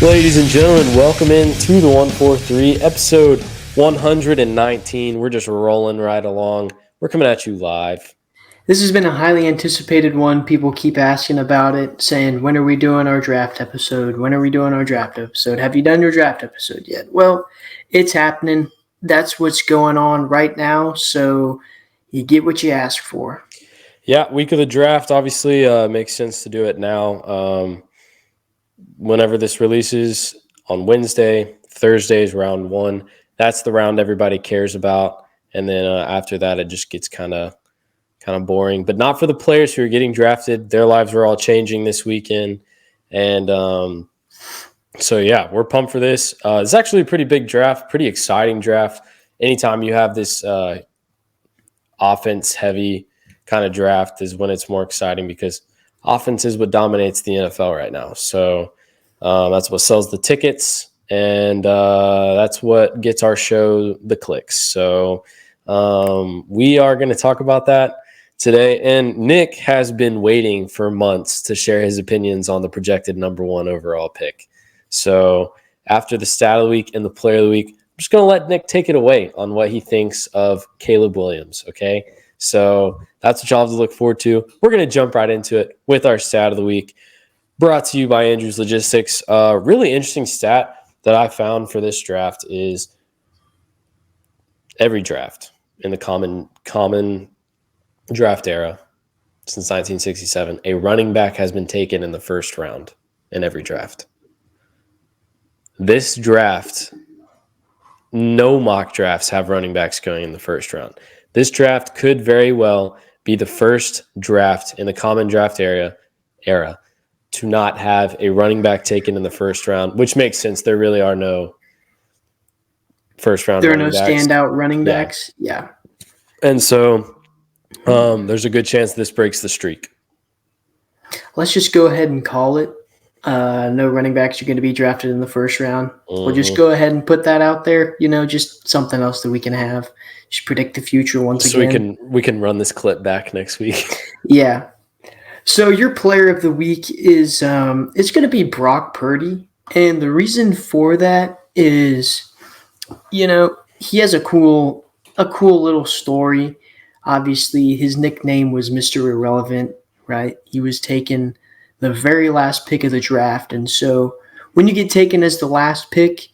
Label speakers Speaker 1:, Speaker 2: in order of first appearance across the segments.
Speaker 1: Ladies and gentlemen, welcome in to the 143, episode 119. We're just rolling right along. We're coming at you live.
Speaker 2: This has been a highly anticipated one. People keep asking about it, saying, when are we doing our draft episode? When are we doing our draft episode? Have you done your draft episode yet? Well, it's happening. That's what's going on right now, so you get what you ask for.
Speaker 1: Yeah, week of the draft, obviously makes sense to do it now. Whenever this releases on Wednesday, Thursday is round one. That's the round everybody cares about. And then after that, it just gets kind of boring. But not for the players who are getting drafted. Their lives are all changing this weekend. And so, yeah, we're pumped for this. It's actually a pretty big draft, pretty exciting draft. Anytime you have this offense-heavy kind of draft is when it's more exciting because offense is what dominates the NFL right now. So that's what sells the tickets, and that's what gets our show the clicks. So we are going to talk about that today. And Nick has been waiting for months to share his opinions on the projected number one overall pick. So after the stat of the week and the player of the week, I'm just going to let Nick take it away on what he thinks of Caleb Williams, okay? So that's what y'all have to look forward to. We're going to jump right into it with our stat of the week, brought to you by Andrews Logistics. Really interesting stat that I found for this draft is every draft in the common draft era since 1967, a running back has been taken in the first round in every draft. This draft, no mock drafts have running backs going in the first round. This draft could very well be the first draft in the common draft era to not have a running back taken in the first round, which makes sense. There really are no first round
Speaker 2: There are
Speaker 1: running
Speaker 2: no
Speaker 1: backs.
Speaker 2: standout running backs. Yeah.
Speaker 1: And so there's a good chance this breaks the streak.
Speaker 2: Let's just go ahead and call it. No running backs are going to be drafted in the first round. We'll just go ahead and put that out there. Just something else that we can have. Just predict the future once again.
Speaker 1: So we can run this clip back next week.
Speaker 2: Yeah. So your player of the week is it's going to be Brock Purdy, and the reason for that is, he has a cool little story. Obviously, his nickname was Mr. Irrelevant, right? He was taken the very last pick of the draft, and so when you get taken as the last pick,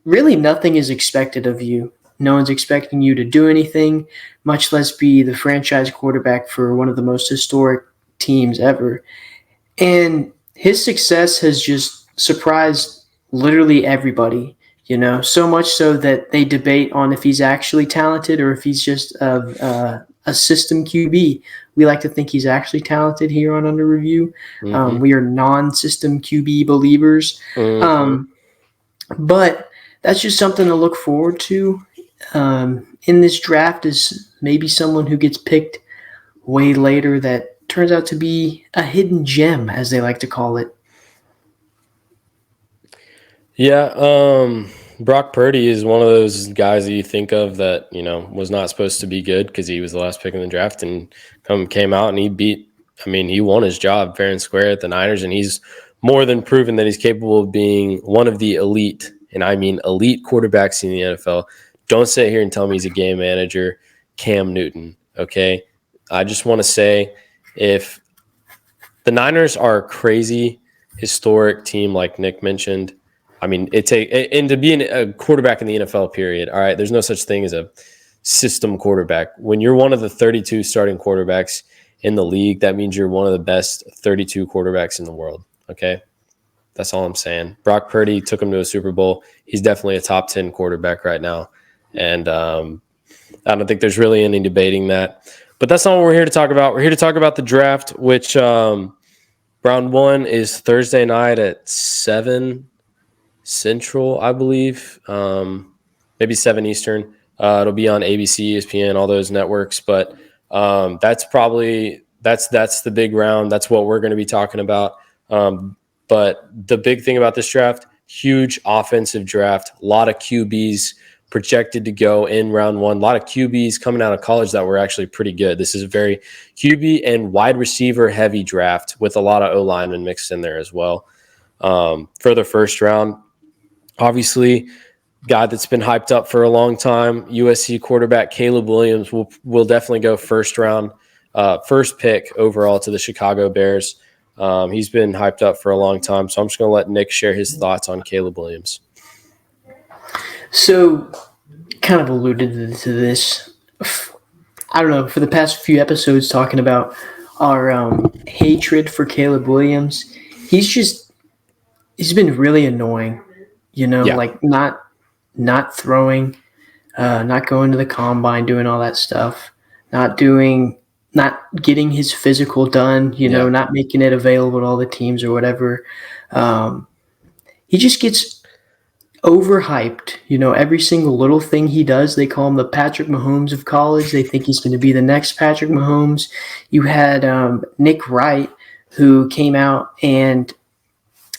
Speaker 2: really nothing is expected of you. No one's expecting you to do anything, much less be the franchise quarterback for one of the most historic teams ever. And his success has just surprised literally everybody, so much so that they debate on if he's actually talented or if he's just a system QB. We like to think he's actually talented here on Under Review.
Speaker 1: Mm-hmm.
Speaker 2: We are non-system QB believers.
Speaker 1: Mm-hmm.
Speaker 2: But that's just something to look forward to. In this draft is maybe someone who gets picked way later that turns out to be a hidden gem, as they like to call it.
Speaker 1: Yeah, Brock Purdy is one of those guys that you think of that, was not supposed to be good because he was the last pick in the draft and came out and he won his job fair and square at the Niners, and he's more than proven that he's capable of being one of the elite, and I mean elite quarterbacks in the NFL. Don't sit here and tell me he's a game manager, Cam Newton, okay? I just want to say if the Niners are a crazy, historic team like Nick mentioned, I mean, and to be a quarterback in the NFL, period, all right, there's no such thing as a system quarterback. When you're one of the 32 starting quarterbacks in the league, that means you're one of the best 32 quarterbacks in the world, okay? That's all I'm saying. Brock Purdy took him to a Super Bowl. He's definitely a top 10 quarterback right now. And I don't think there's really any debating that. But that's not what we're here to talk about. We're here to talk about the draft, which round one is Thursday night at 7 Central, I believe. Maybe 7 Eastern. It'll be on ABC, ESPN, all those networks. But that's the big round. That's what we're going to be talking about. But the big thing about this draft, huge offensive draft, a lot of QBs projected to go in round one. A lot of QBs coming out of college that were actually pretty good. This is a very QB and wide receiver heavy draft with a lot of O-linemen mixed in there as well. for the first round. Obviously, guy that's been hyped up for a long time, USC quarterback Caleb Williams will definitely go first round, first pick overall to the Chicago Bears. He's been hyped up for a long time, so I'm just going to let Nick share his thoughts on Caleb Williams.
Speaker 2: So, kind of alluded to this, I don't know, for the past few episodes talking about our hatred for Caleb Williams. He's been really annoying, like not throwing, not going to the combine, doing all that stuff, not getting his physical done, not making it available to all the teams or whatever. He just gets overhyped. Every single little thing he does, they call him the Patrick Mahomes of college. They think he's going to be the next Patrick Mahomes. You had Nick Wright, who came out, and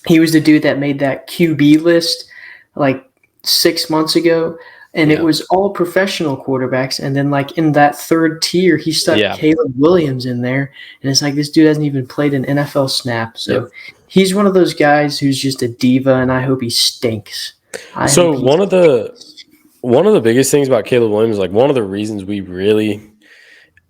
Speaker 2: he was the dude that made that QB list like 6 months ago. And it was all professional quarterbacks. And then, like, in that third tier, he stuck Caleb Williams in there. And it's like, this dude hasn't even played an NFL snap. So he's one of those guys who's just a diva, and I hope he stinks.
Speaker 1: One of the biggest things about Caleb Williams, like one of the reasons we really,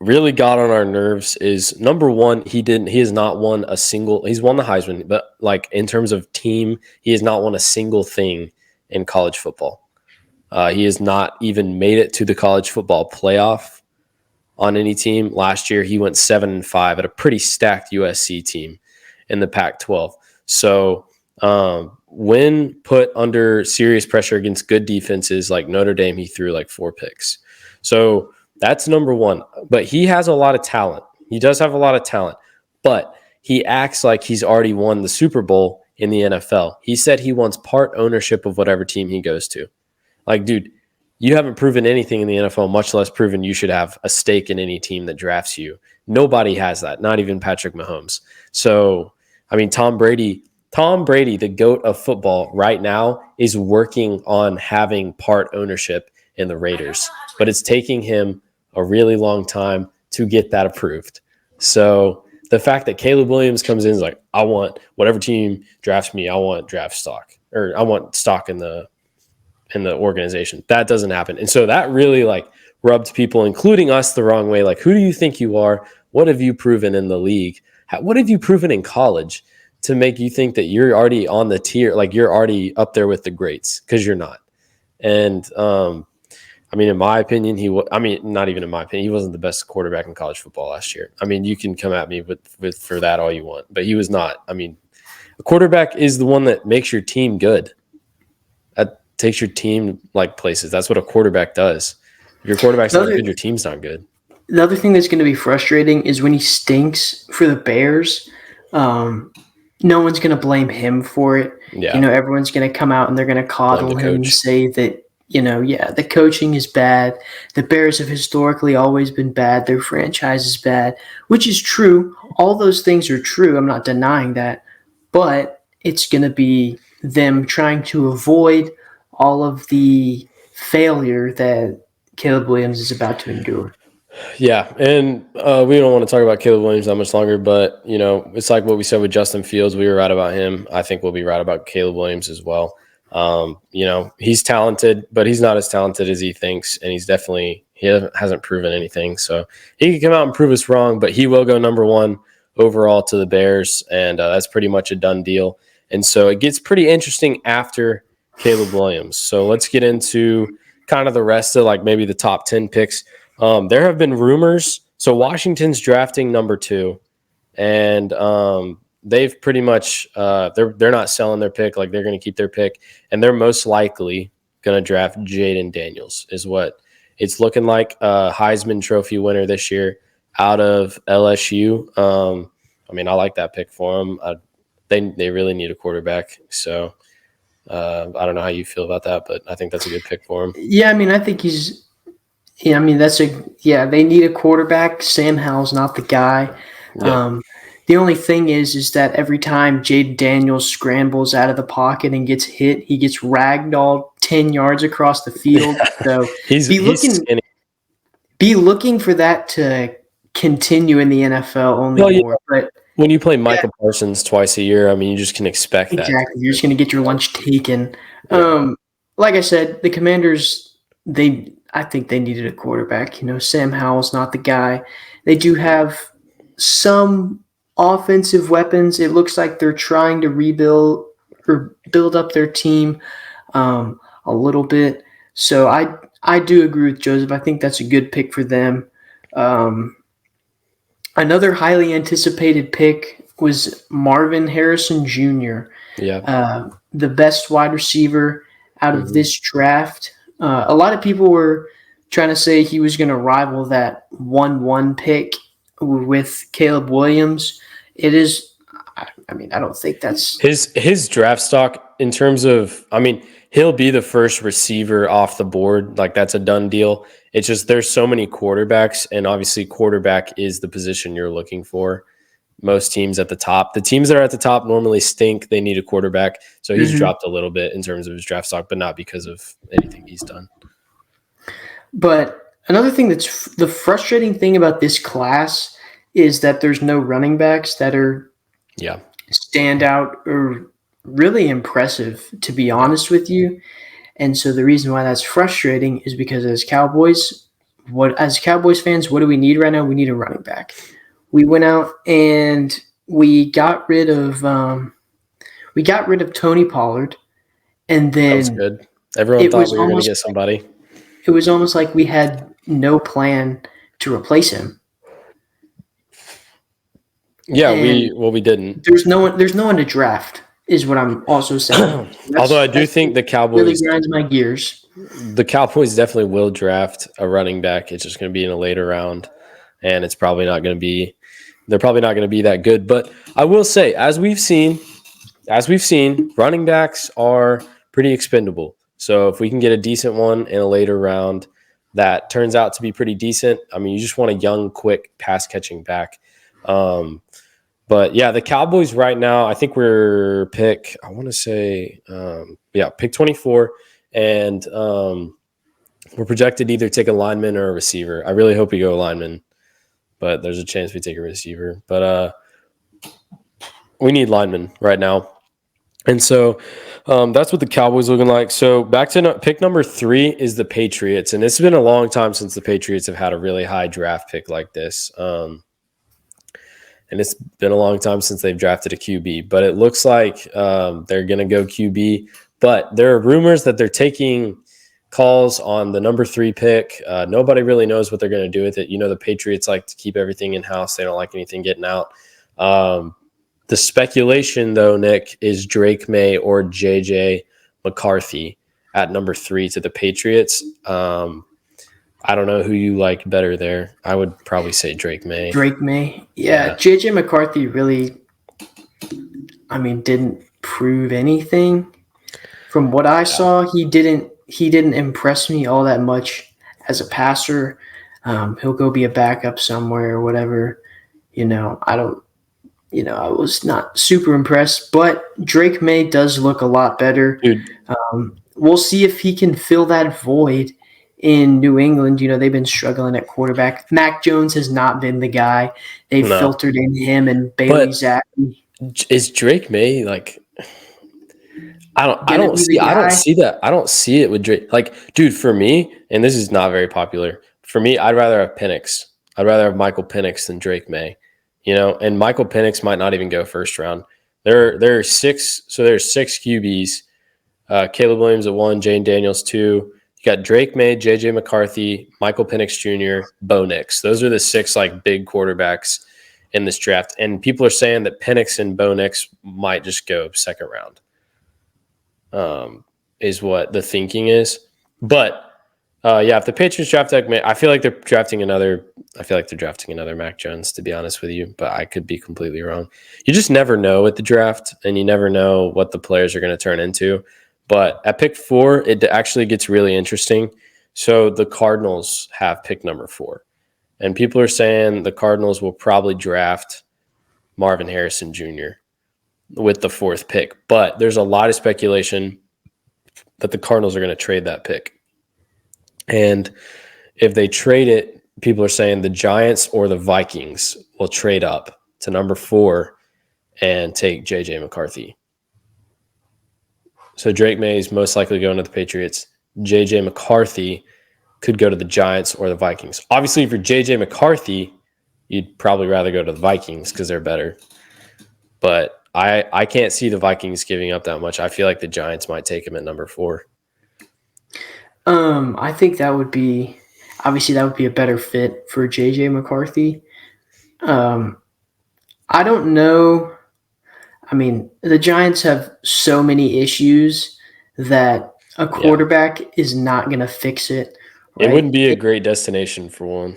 Speaker 1: really got on our nerves is, number one, he has not won he's won the Heisman, but like in terms of team, he has not won a single thing in college football. He has not even made it to the college football playoff on any team. Last year, he went 7-5 at a pretty stacked USC team in the Pac-12. So when put under serious pressure against good defenses like Notre Dame, he threw like 4 picks. So that's number one. But he has a lot of talent. He does have a lot of talent. But he acts like he's already won the Super Bowl in the NFL. He said he wants part ownership of whatever team he goes to. Like, dude, you haven't proven anything in the NFL, much less proven you should have a stake in any team that drafts you. Nobody has that, not even Patrick Mahomes. So, I mean, Tom Brady, the GOAT of football right now, is working on having part ownership in the Raiders. But it's taking him a really long time to get that approved. So the fact that Caleb Williams comes in is like, I want whatever team drafts me, I want draft stock, or I want stock in the organization. That doesn't happen. And so that really like rubbed people, including us, the wrong way. Like, who do you think you are? What have you proven in the league? What have you proven in college to make you think that you're already on the tier, like you're already up there with the greats? Because you're not. And I mean, in my opinion, not even in my opinion, he wasn't the best quarterback in college football last year. I mean, you can come at me with for that all you want, but he was not. I mean, a quarterback is the one that makes your team good. That takes your team like places. That's what a quarterback does. If your quarterback's not good, your team's not good.
Speaker 2: The other thing that's going to be frustrating is when he stinks for the Bears. No one's going to blame him for it.
Speaker 1: Yeah.
Speaker 2: Everyone's going to come out and they're going to coddle him and say that, the coaching is bad. The Bears have historically always been bad. Their franchise is bad, which is true. All those things are true. I'm not denying that. But it's going to be them trying to avoid all of the failure that Caleb Williams is about to endure.
Speaker 1: Yeah, and we don't want to talk about Caleb Williams that much longer, but, it's like what we said with Justin Fields. We were right about him. I think we'll be right about Caleb Williams as well. He's talented, but he's not as talented as he thinks, and he hasn't proven anything. So he can come out and prove us wrong, but he will go number 1 overall to the Bears, and that's pretty much a done deal. And so it gets pretty interesting after Caleb Williams. So let's get into kind of the rest of like maybe the top 10 picks. There have been rumors. So Washington's drafting number 2, and they've pretty much they're not selling their pick. Like, they're going to keep their pick, and they're most likely going to draft Jaden Daniels is what it's looking like. Heisman Trophy winner this year out of LSU. I like that pick for them. They really need a quarterback. So I don't know how you feel about that, but I think that's a good pick for him.
Speaker 2: Yeah, I think he's. Yeah, they need a quarterback. Sam Howell's not the guy. Yeah. The only thing is that every time Jaden Daniels scrambles out of the pocket and gets hit, he gets ragdolled 10 yards across the field. So be looking for that to continue in the NFL more. But
Speaker 1: When you play Michael Parsons twice a year, I mean, you just can expect that.
Speaker 2: Exactly. You're just going to get your lunch taken.
Speaker 1: Yeah.
Speaker 2: Like I said, the Commanders, I think they needed a quarterback. Sam Howell's not the guy. They do have some offensive weapons. It looks like they're trying to rebuild or build up their team a little bit. So I do agree with Joseph. I think that's a good pick for them. Another highly anticipated pick was Marvin Harrison Jr.,
Speaker 1: Yeah.
Speaker 2: the best wide receiver out of this draft. A lot of people were trying to say he was going to rival that 1-1 pick with Caleb Williams. It is, I mean, I don't think that's
Speaker 1: his draft stock in terms of, I mean, he'll be the first receiver off the board. Like, that's a done deal. It's just there's so many quarterbacks, and obviously quarterback is the position you're looking for. Most teams at the top. The teams that are at the top normally stink. They need a quarterback. So he's dropped a little bit in terms of his draft stock, but not because of anything he's done.
Speaker 2: But another thing that's the frustrating thing about this class is that there's no running backs that are stand out or really impressive, to be honest with you. And so the reason why that's frustrating is because as Cowboys fans, what do we need right now? We need a running back. We went out and we got rid of Tony Pollard, and then
Speaker 1: that was good. Everyone thought we were going to get somebody.
Speaker 2: It was almost like we had no plan to replace him.
Speaker 1: Yeah, we didn't.
Speaker 2: There's no one to draft, is what I'm also saying.
Speaker 1: Although I do think the Cowboys
Speaker 2: really grinds my gears.
Speaker 1: The Cowboys definitely will draft a running back. It's just going to be in a later round, and it's probably not going to be. They're probably not going to be that good. But I will say, as we've seen, running backs are pretty expendable. So if we can get a decent one in a later round that turns out to be pretty decent, I mean, you just want a young, quick pass catching back. But yeah, the Cowboys right now, I think we're pick 24, and we're projected to either take a lineman or a receiver. I really hope we go lineman, but there's a chance we take a receiver. But we need linemen right now. And so that's what the Cowboys looking like. So back to pick number 3 is the Patriots. And it's been a long time since the Patriots have had a really high draft pick like this. And it's been a long time since they've drafted a QB. But it looks like they're going to go QB. But there are rumors that they're taking calls on the number 3 pick. Nobody really knows what they're going to do with it. You know, the Patriots like to keep everything in-house. They don't like anything getting out. The speculation, though, Nick, is Drake May or J.J. McCarthy at number 3 to the Patriots. I don't know who you like better there. I would probably say Drake May.
Speaker 2: Drake May. Yeah. J.J. McCarthy really, didn't prove anything. From what I saw, he didn't impress me all that much as a passer. He'll go be a backup somewhere or whatever. I was not super impressed, but Drake May does look a lot better. We'll see if he can fill that void in New England. They've been struggling at quarterback. Mac Jones has not been the guy. They've filtered in him and Bailey Zappi.
Speaker 1: Is Drake May like? I don't see that. I don't see it with Drake. Like, dude, for me, and this is not very popular. For me, I'd rather have Penix. I'd rather have Michael Penix than Drake May. And Michael Penix might not even go first round. There are 6. So there's 6 QBs. Caleb Williams at 1, Jane Daniels 2. You got Drake May, J.J. McCarthy, Michael Penix Jr., Bo Nix. Those are the 6 like big quarterbacks in this draft. And people are saying that Penix and Bo Nix might just go second round. Is what the thinking is. But if the Patriots draft I feel like they're drafting another Mac Jones, to be honest with you, but I could be completely wrong. You just never know at the draft, and you never know what the players are going to turn into. But at pick 4, it actually gets really interesting. So the Cardinals have pick number 4, and people are saying the Cardinals will probably draft Marvin Harrison Jr. with the 4th pick. But there's a lot of speculation that the Cardinals are going to trade that pick. And if they trade it, people are saying the Giants or the Vikings will trade up to number 4 and take J.J. McCarthy. So Drake May is most likely going to the Patriots. J.J. McCarthy could go to the Giants or the Vikings. Obviously, if you're J.J. McCarthy, you'd probably rather go to the Vikings because they're better. But I can't see the Vikings giving up that much. I feel like the Giants might take him at number 4.
Speaker 2: I think that would be a better fit for J.J. McCarthy. I don't know. I mean, the Giants have so many issues that a quarterback is not going to fix it.
Speaker 1: Right? It wouldn't be a great destination for one.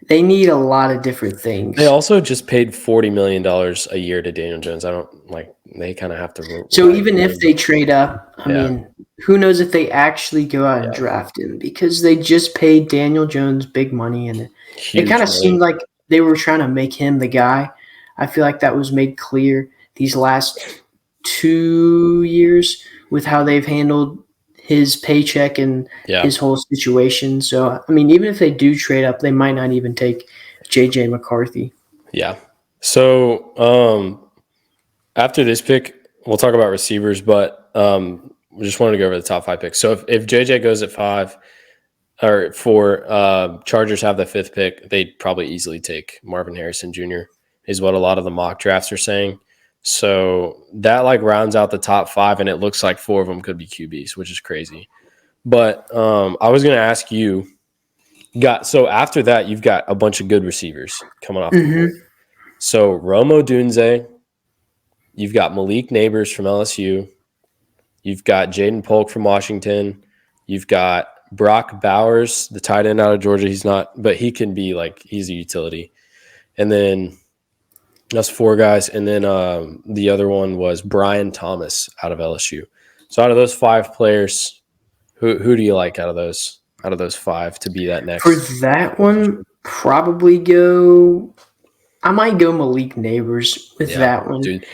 Speaker 2: They need a lot of different things.
Speaker 1: They also just paid $40 million a year to Daniel Jones. They kind of have to.
Speaker 2: So even if they trade up, I mean, who knows if they actually go out and draft him, because they just paid Daniel Jones big money, and it kind of seemed like they were trying to make him the guy. I feel like that was made clear these last 2 years with how they've handled his paycheck and his whole situation. So, I mean, even if they do trade up, they might not even take J.J. McCarthy.
Speaker 1: Yeah. So, after this pick, we'll talk about receivers, but we just wanted to go over the top 5 picks. So, if J.J. goes at 5 or 4, Chargers have the 5th pick, they'd probably easily take Marvin Harrison Jr., is what a lot of the mock drafts are saying. So that rounds out the top 5, and it looks like 4 of them could be QBs, which is crazy. But I was going to ask you, so after that, you've got a bunch of good receivers coming off the board. So Rome Odunze, you've got Malik Neighbors from LSU, you've got Jaden Polk from Washington, you've got Brock Bowers, the tight end out of Georgia. He's not, but he can be he's a utility. And then that's 4 guys. And then the other one was Brian Thomas out of LSU. So out of those 5 players, who do you like out of those 5 to be that next?
Speaker 2: For that one, I might go Malik Neighbors with that one.
Speaker 1: Dude,